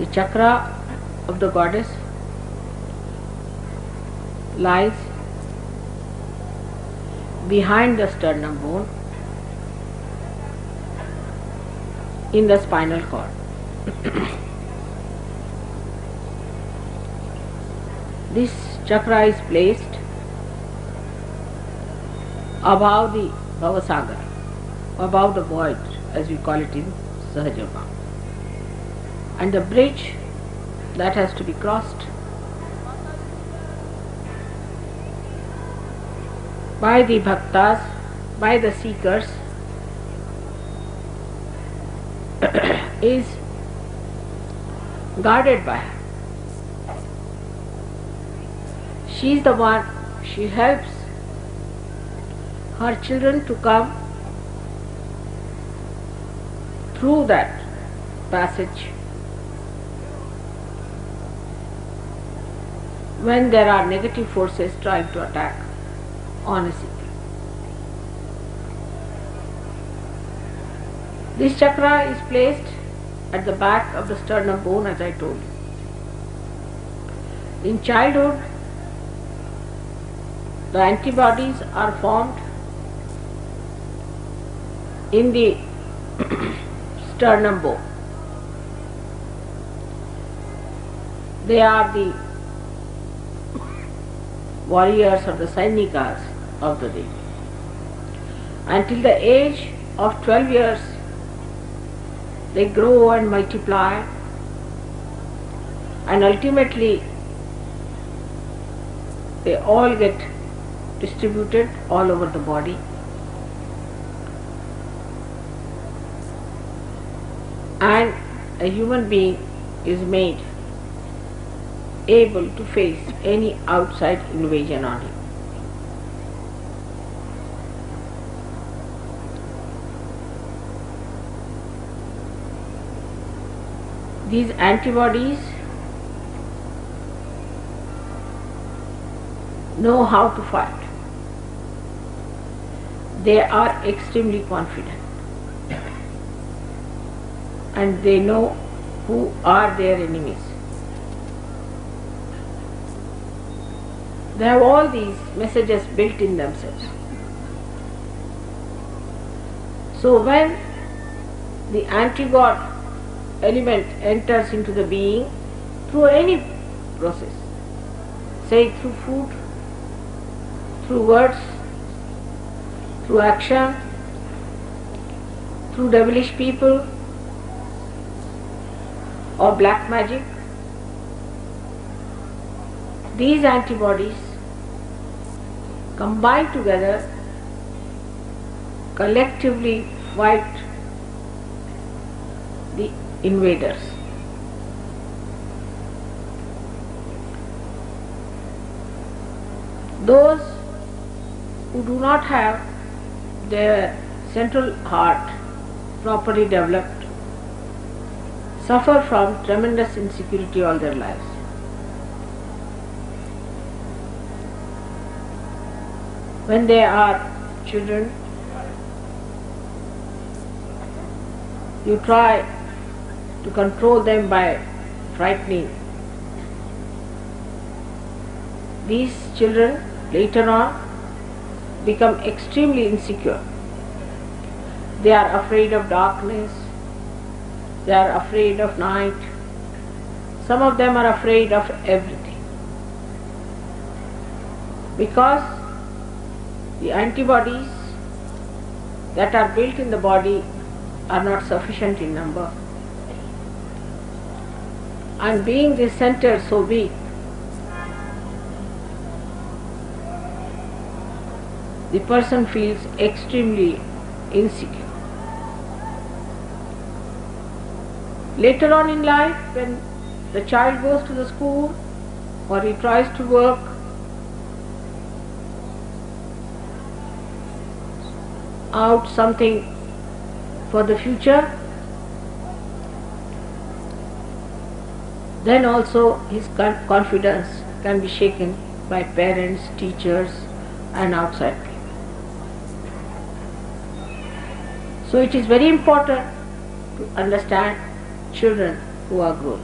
The chakra of the goddess lies behind the sternum bone in the spinal cord. This chakra is placed above the Bhavasagar, above the void, as we call it in Sahajama. And the bridge that has to be crossed by the bhaktas, by the seekers, is guarded by her. She is the one, she helps her children to come through that passage when there are negative forces trying to attack on a seeker. This chakra is placed at the back of the sternum bone, as I told you. In childhood, the antibodies are formed in the sternum bone. They are the warriors or the Sainikas of the day. Until the age of 12 years, they grow and multiply, and ultimately they all get distributed all over the body. And a human being is made able to face any outside invasion on him. These antibodies know how to fight. They are extremely confident and they know who are their enemies. They have all these messages built in themselves. So when the anti-God element enters into the being through any process, say through food, through words, through action, through devilish people or black magic, these antibodies combine together, collectively fight the invaders. Those who do not have their central heart properly developed suffer from tremendous insecurity all their lives. When they are children, you try to control them by frightening. These children later on become extremely insecure. They are afraid of darkness, they are afraid of night, some of them are afraid of everything. Because the antibodies that are built in the body are not sufficient in number. And being this center so big, the person feels extremely insecure. Later on in life, when the child goes to the school or he tries to work, out something for the future, then also his confidence can be shaken by parents, teachers and outside people. So it is very important to understand children who are grown.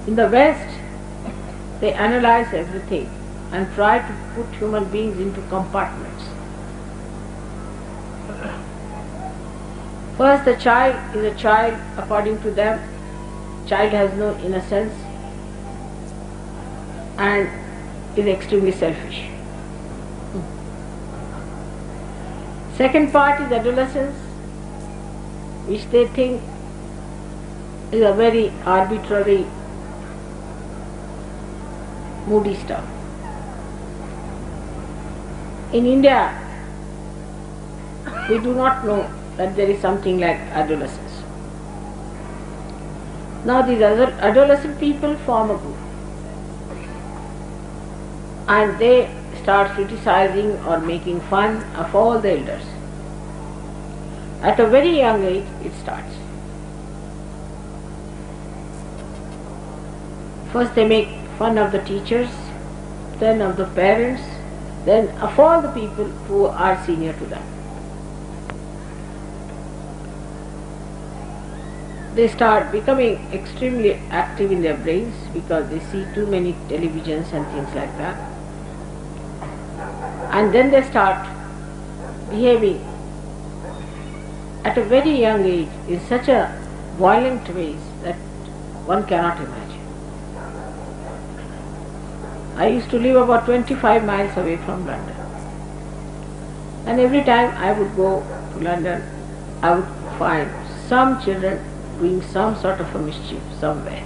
In the West, they analyze everything and try to put human beings into compartments. First, the child is a child according to them. Child has no innocence and is extremely selfish. Second part is adolescence, which they think is a very arbitrary, moody stuff. In India, we do not know that there is something like adolescence. Now these adolescent people form a group and they start criticizing or making fun of all the elders. At a very young age it starts. First they make fun of the teachers, then of the parents, then of all the people who are senior to them. They start becoming extremely active in their brains because they see too many televisions and things like that. And then they start behaving at a very young age in such a violent ways that one cannot imagine. I used to live about 25 miles away from London. And every time I would go to London, I would find some children doing some sort of a mischief somewhere.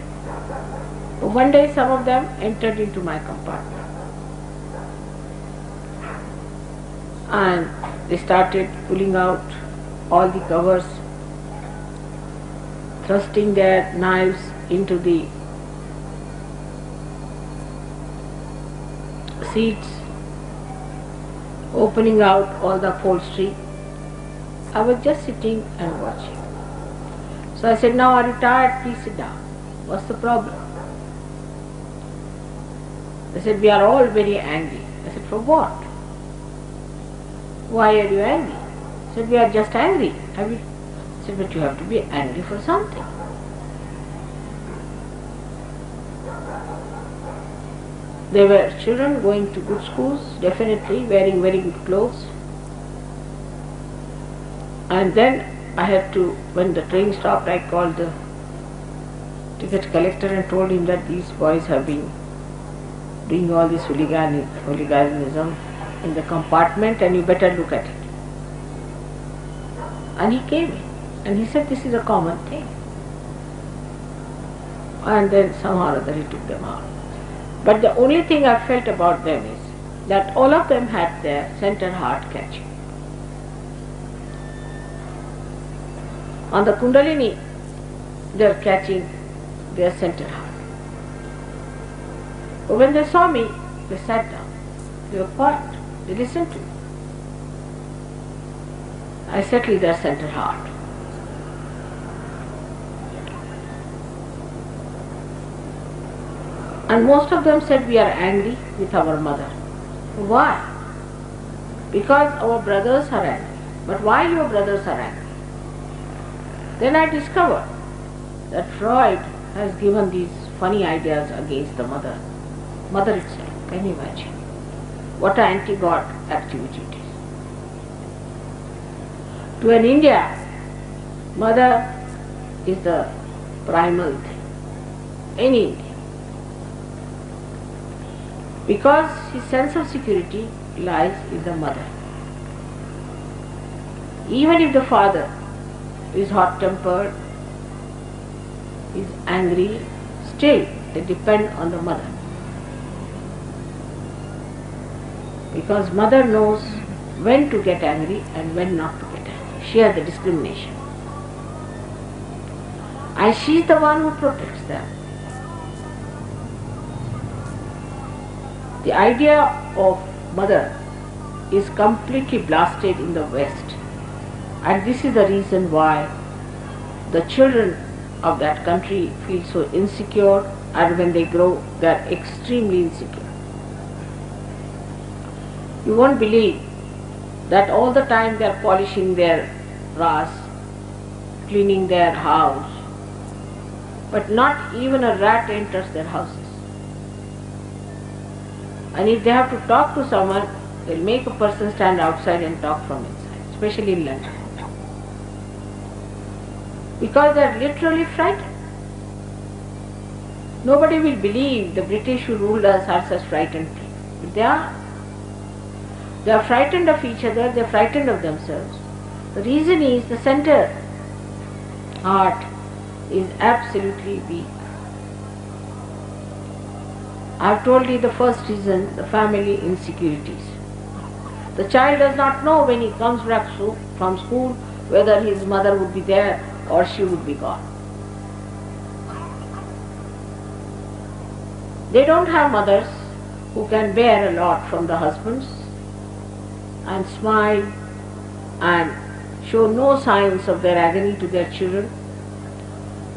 But one day some of them entered into my compartment and they started pulling out all the covers, thrusting their knives into the seats, opening out all the upholstery. I was just sitting and watching. So I said, "Now are you tired? Please sit down. What's the problem?" They said, "We are all very angry." I said, "For what? Why are you angry?" I said, "We are just angry." I said, "But you have to be angry for something." They were children going to good schools, definitely wearing very good clothes. And then I had to, when the train stopped, I called the ticket collector and told him that these boys have been doing all this hooliganism in the compartment and you better look at it. And he came in and he said, "This is a common thing." And then somehow or other he took them out. But the only thing I felt about them is that all of them had their center heart catching. On the Kundalini, they are catching their center heart. But when they saw me, they sat down. They were quiet. They listened to me. I settled their center heart. And most of them said, "We are angry with our mother." Why? Because our brothers are angry. But why your brothers are angry? Then I discovered that Freud has given these funny ideas against the mother itself. Can you imagine? What an anti-God activity it is. To an India, mother is the primal thing. Any Indian. Because his sense of security lies in the mother. Even if the father is hot-tempered, is angry, still they depend on the mother. Because mother knows when to get angry and when not to get angry. She has the discrimination. And she is the one who protects them. The idea of mother is completely blasted in the West, and this is the reason why the children of that country feel so insecure, and when they grow they are extremely insecure. You won't believe that all the time they are polishing their brass, cleaning their house, but not even a rat enters their houses. And if they have to talk to someone, they'll make a person stand outside and talk from inside, especially in London. Because they're literally frightened. Nobody will believe the British who ruled us are such frightened people. But they are. They are frightened of each other, they are frightened of themselves. The reason is the center heart is absolutely weak. I have told you the first reason, the family insecurities. The child does not know when he comes back from school whether his mother would be there or she would be gone. They don't have mothers who can bear a lot from the husbands and smile and show no signs of their agony to their children.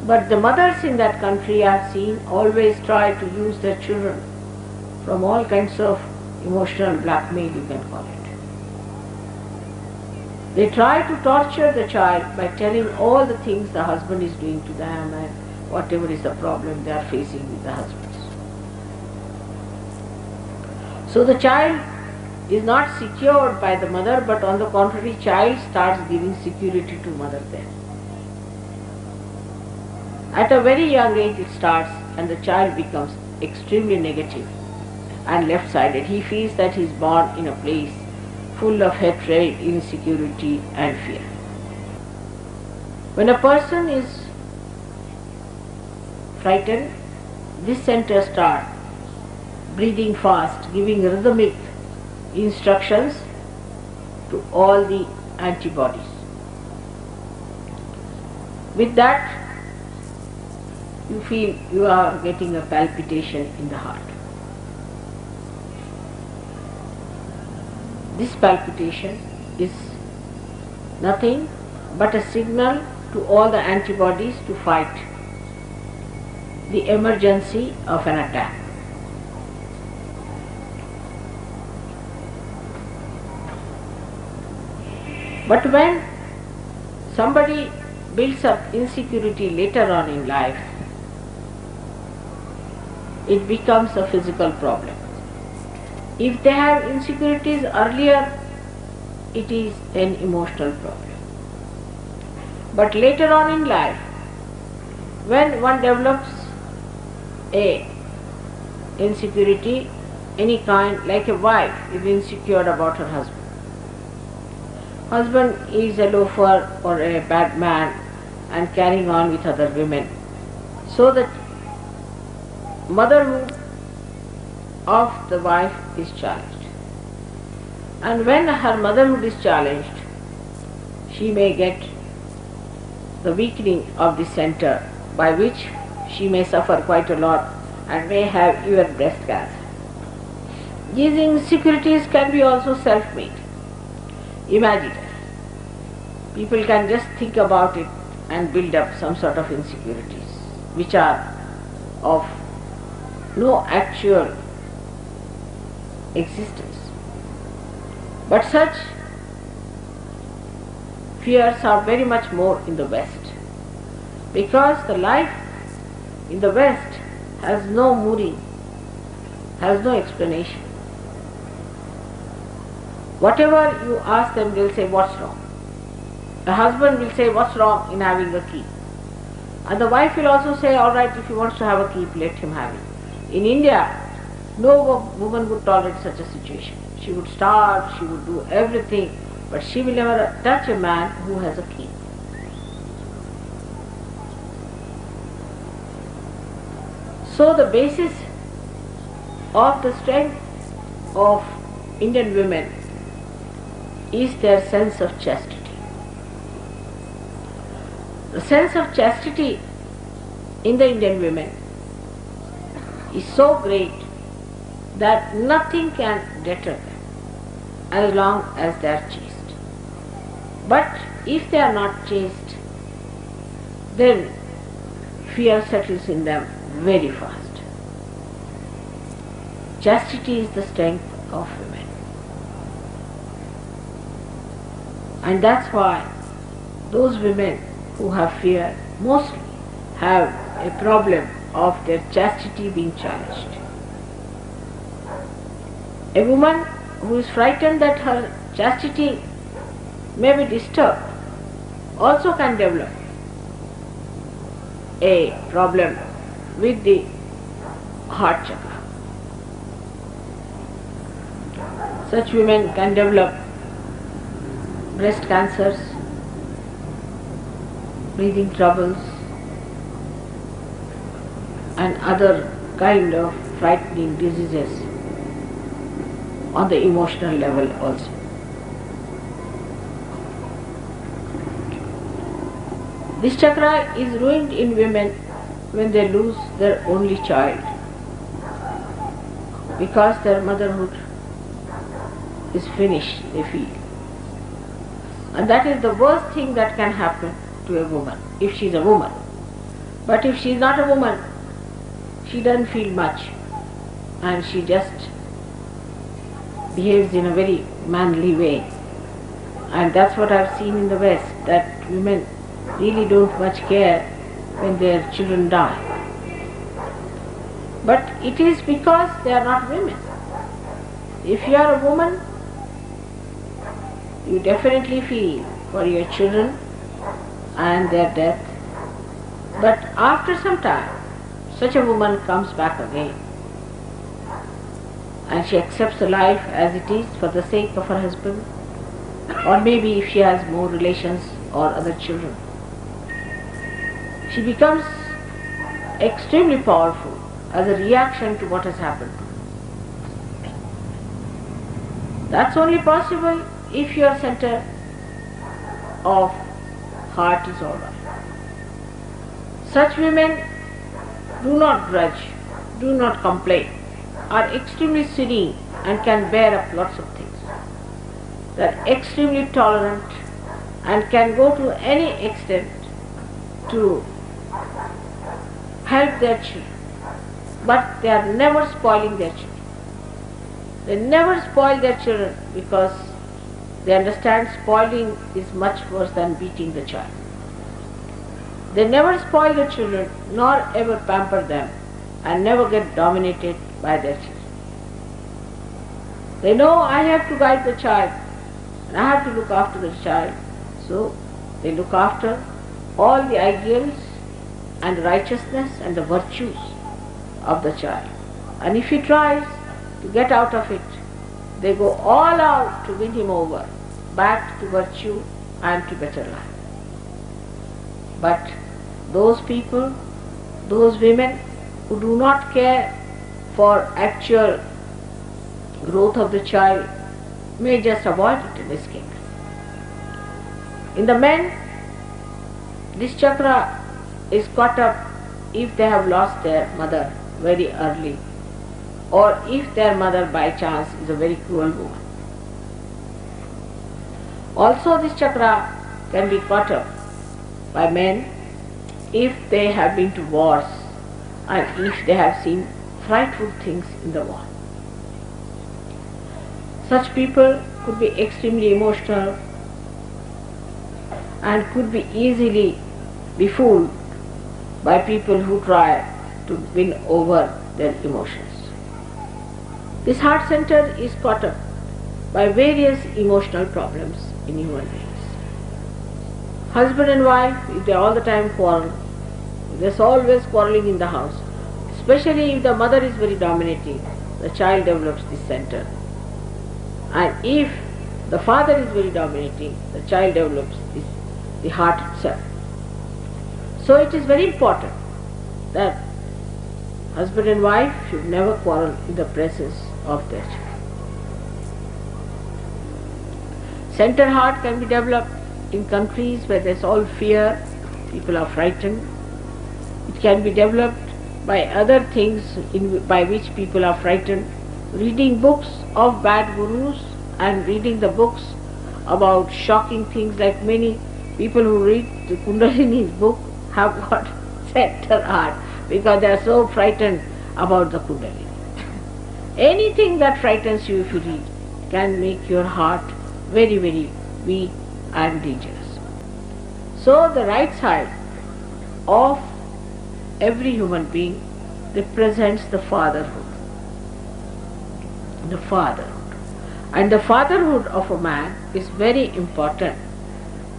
But the mothers in that country I have seen always try to use their children from all kinds of emotional blackmail, you can call it. They try to torture the child by telling all the things the husband is doing to them and whatever is the problem they are facing with the husbands. So the child is not secured by the mother, but on the contrary, child starts giving security to mother then. At a very young age it starts, and the child becomes extremely negative and left-sided. He feels that he is born in a place full of hatred, insecurity and fear. When a person is frightened, this center starts breathing fast, giving rhythmic instructions to all the antibodies. With that, you feel you are getting a palpitation in the heart. This palpitation is nothing but a signal to all the antibodies to fight the emergency of an attack. But when somebody builds up insecurity later on in life, it becomes a physical problem. If they have insecurities earlier, it is an emotional problem. But later on in life, when one develops a insecurity, any kind, like a wife is insecure about her husband. Husband is a loafer or a bad man and carrying on with other women. So that motherhood of the wife is challenged. And when her motherhood is challenged, she may get the weakening of the center, by which she may suffer quite a lot and may have even breast cancer. These insecurities can be also self-made. Imagine, people can just think about it and build up some sort of insecurities which are of no actual existence. But such fears are very much more in the West, because the life in the West has no mooring, has no explanation. Whatever you ask them, they will say, what's wrong? The husband will say, what's wrong in having a key? And the wife will also say, all right, if he wants to have a key, let him have it. In India, no woman would tolerate such a situation. She would starve, she would do everything, but she will never touch a man who has a key. So the basis of the strength of Indian women is their sense of chastity. The sense of chastity in the Indian women is so great that nothing can deter them as long as they are chaste. But if they are not chaste, then fear settles in them very fast. Chastity is the strength of women. And that's why those women who have fear mostly have a problem of their chastity being challenged. A woman who is frightened that her chastity may be disturbed also can develop a problem with the heart chakra. Such women can develop breast cancers, breathing troubles, and other kind of frightening diseases on the emotional level also. This chakra is ruined in women when they lose their only child, because their motherhood is finished, they feel. And that is the worst thing that can happen to a woman, if she is a woman. But if she is not a woman, she doesn't feel much, and she just behaves in a very manly way. And that's what I've seen in the West, that women really don't much care when their children die. But it is because they are not women. If you are a woman, you definitely feel for your children and their death. But after some time, such a woman comes back again, and she accepts the life as it is for the sake of her husband, or maybe if she has more relations or other children. She becomes extremely powerful as a reaction to what has happened. That's only possible if your center of heart is all right. Such women do not grudge, do not complain, are extremely serene and can bear up lots of things. They are extremely tolerant and can go to any extent to help their children. But they are never spoiling their children. They never spoil their children because they understand spoiling is much worse than beating the child. They never spoil their children nor ever pamper them and never get dominated by their children. They know I have to guide the child and I have to look after the child. So they look after all the ideals and righteousness and the virtues of the child. And if he tries to get out of it, they go all out to win him over, back to virtue and to better life. But those people, those women who do not care for actual growth of the child may just avoid it and escape. In the men, this chakra is caught up if they have lost their mother very early, or if their mother by chance is a very cruel woman. Also this chakra can be caught up by men if they have been to wars and if they have seen frightful things in the war. Such people could be extremely emotional and could be easily be fooled by people who try to win over their emotions. This heart center is caught up by various emotional problems in human beings. Husband and wife, if they all the time quarrel, there's always quarreling in the house, especially if the mother is very dominating, the child develops this center. And if the father is very dominating, the child develops the heart itself. So it is very important that husband and wife should never quarrel in the presence of their child. Center heart can be developed in countries where there is all fear, people are frightened. It can be developed by other things by which people are frightened. Reading books of bad gurus and reading the books about shocking things, like many people who read the Kundalini's book have got center heart because they are so frightened about the Kundalini. Anything that frightens you if you read can make your heart very, very weak and dangerous. So the right side of every human being represents the fatherhood. The fatherhood. And the fatherhood of a man is very important.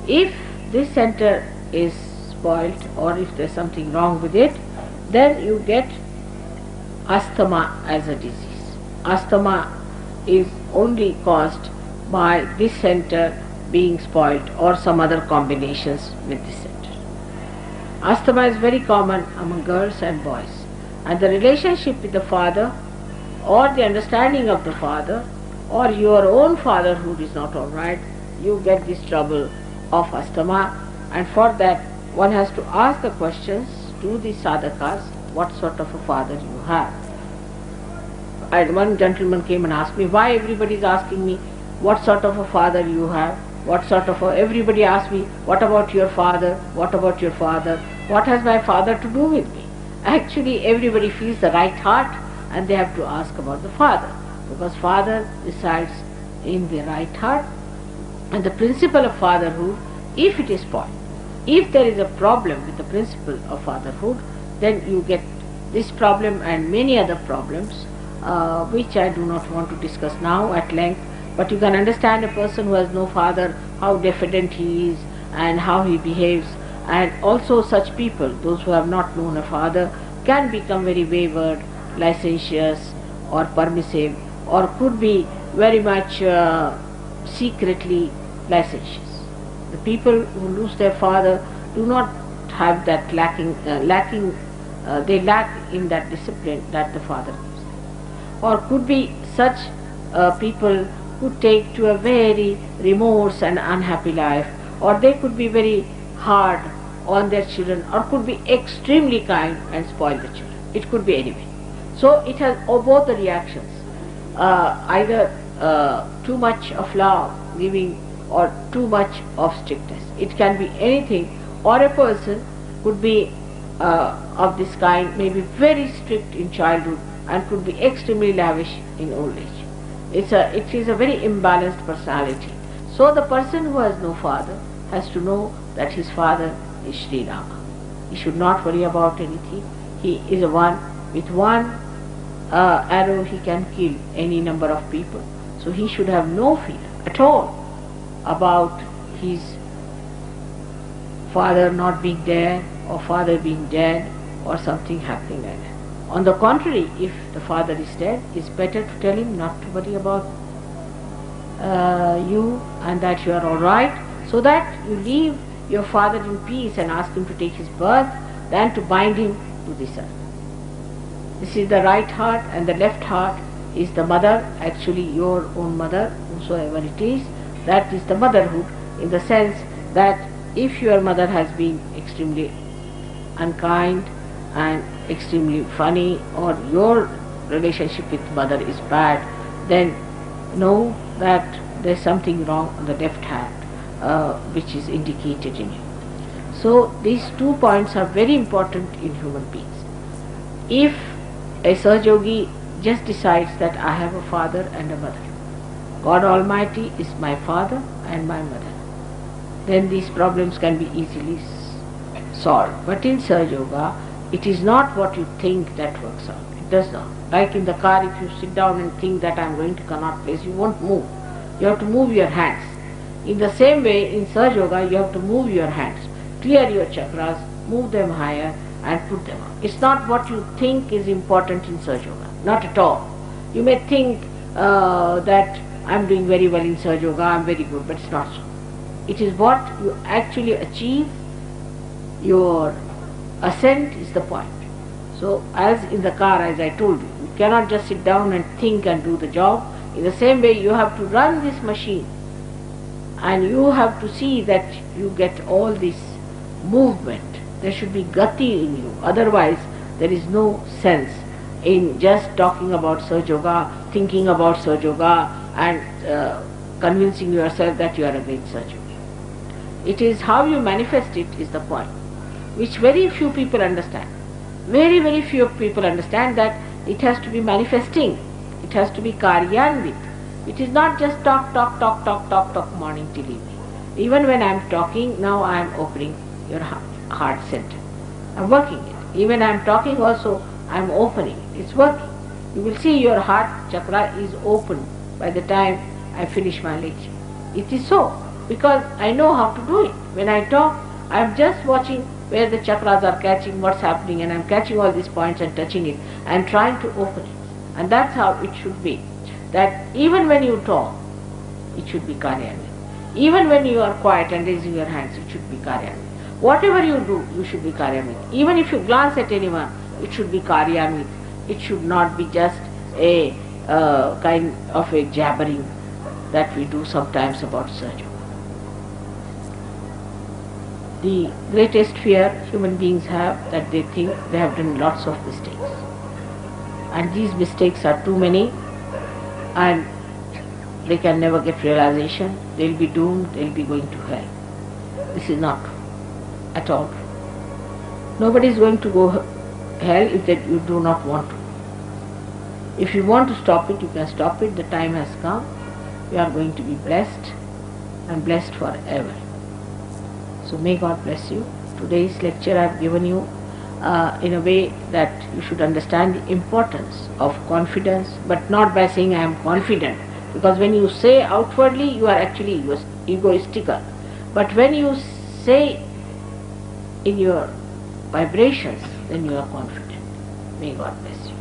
If this center is spoiled or if there's something wrong with it, then you get asthma as a disease. Asthma is only caused by this center being spoiled or some other combinations with this center. Asthma is very common among girls and boys, and the relationship with the father or the understanding of the father or your own fatherhood is not alright, you get this trouble of asthma, and for that one has to ask the questions to the sadhakas, what sort of a father you have. And one gentleman came and asked me, why everybody is asking me what sort of a father you have, what sort of a, everybody asks me, what about your father, what about your father, what has my father to do with me? Actually everybody feels the right heart and they have to ask about the father, because father resides in the right heart, and the principle of fatherhood, if it is spoiled, if there is a problem with the principle of fatherhood, then you get this problem and many other problems, which I do not want to discuss now at length, but you can understand a person who has no father, how diffident he is and how he behaves, and also such people, those who have not known a father, can become very wayward, licentious or permissive, or could be very much secretly licentious. The people who lose their father do not have that they lack in that discipline that the father gives them. Or could be such people who take to a very remorse and unhappy life, or they could be very hard on their children, or could be extremely kind and spoil the children. It could be anyway. So it has both the reactions, either too much of love giving or too much of strictness. It can be anything, or a person could be of this kind, may be very strict in childhood and could be extremely lavish in old age. It is a very imbalanced personality. So the person who has no father has to know that his father is Shri Rama. He should not worry about anything. He is a one, with one arrow he can kill any number of people. So he should have no fear at all about his father not being there or father being dead or something happening like that. On the contrary, if the father is dead, it's better to tell him not to worry about you and that you are alright, so that you leave your father in peace and ask him to take his birth than to bind him to this earth. This is the right heart, and the left heart is the mother, actually your own mother, whosoever it is. That is the motherhood, in the sense that if your mother has been extremely unkind and extremely funny, or your relationship with mother is bad, then know that there is something wrong on the left hand, which is indicated in you. So these 2 points are very important in human beings. If a Sahajogi just decides that I have a father and a mother, God Almighty is my father and my mother, then these problems can be easily solved. But in Sahaja, it is not what you think that works out. It does not. Like in the car, if you sit down and think that I am going to Connaught Place, you won't move. You have to move your hands. In the same way, in Sahaja Yoga, you have to move your hands, clear your chakras, move them higher and put them up. It's not what you think is important in Sahaja Yoga. Not at all. You may think that I am doing very well in Sahaja Yoga, I am very good, but it's not so. It is what you actually achieve. Your ascent is the point. So as in the car, as I told you, you cannot just sit down and think and do the job. In the same way, you have to run this machine, and you have to see that you get all this movement. There should be gati in you. Otherwise, there is no sense in just talking about Sahaja Yoga, thinking about Sahaja Yoga, and convincing yourself that you are a great Sahaja Yogi. It is how you manifest it is the point, which very few people understand. Very, very few people understand that it has to be manifesting. It has to be karyanvit. It is not just talk morning till evening. Even when I am talking, now I am opening your heart center. I am working it. Even I am talking also, I am opening. It's working. You will see your heart chakra is open by the time I finish my lecture. It is so, because I know how to do it. When I talk, I am just watching where the chakras are catching, what's happening, and I am catching all these points and touching it. I am trying to open it. And that's how it should be. That even when you talk, it should be Karyamit. Even when you are quiet and raising your hands, it should be Karyamit. Whatever you do, you should be Karyamit. Even if you glance at anyone, it should be Karyamit. It should not be just a kind of a jabbering that we do sometimes about Sahaja. The greatest fear human beings have, that they think they have done lots of mistakes. And these mistakes are too many, and they can never get realization. They will be doomed, they will be going to hell. This is not true at all. Nobody is going to go hell if that you do not want to. If you want to stop it, you can stop it. The time has come. You are going to be blessed, and blessed forever. So may God bless you. Today's lecture I have given you in a way that you should understand the importance of confidence, but not by saying I am confident, because when you say outwardly you are actually egoistical, but when you say in your vibrations, then you are confident. May God bless you.